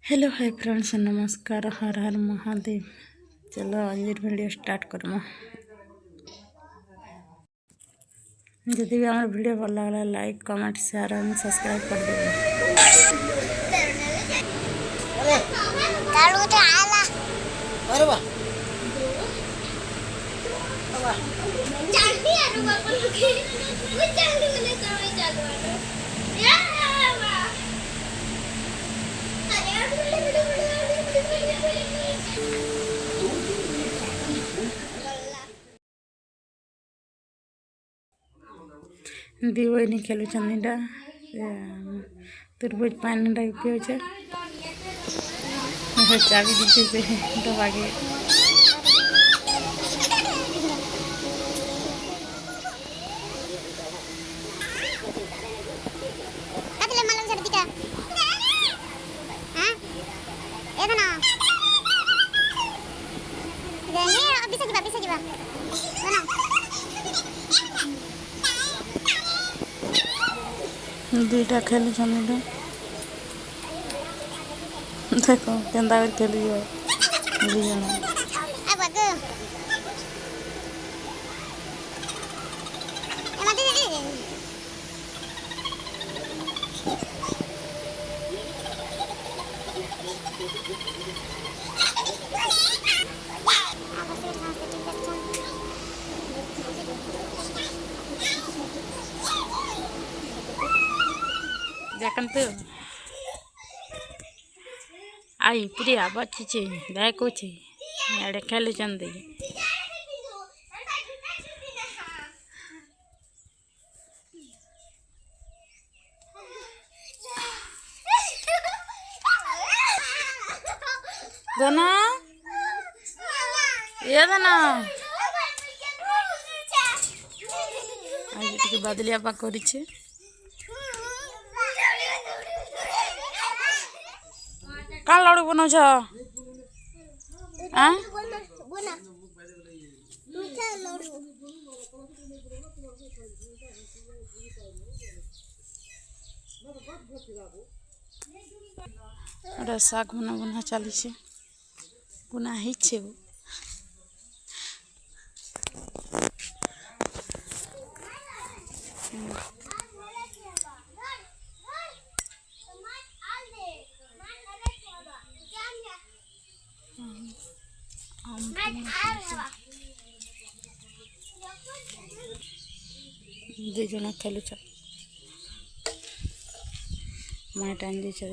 Hello hi friends नमस्कार हर हर महादेव। चलो आज वीडियो स्टार्ट करमा। जदि भी हमारे वीडियो भल लगा लाइक कमेंट शेयर और सब्सक्राइब कर दी वही खेलुन तुरबुज पानी पिए चाबी दीजिए से दबा के दुईटा खेल देखो केन्दा खेलिए दी जन देखते आई प्रिया बची देखो आड़े खेल दोना ये दोना आज बादलिया पा कर कौन लड़ू बनाऊ शाग बना बना चली बुना ही दी जन खेलुच माँ टाइम दीचा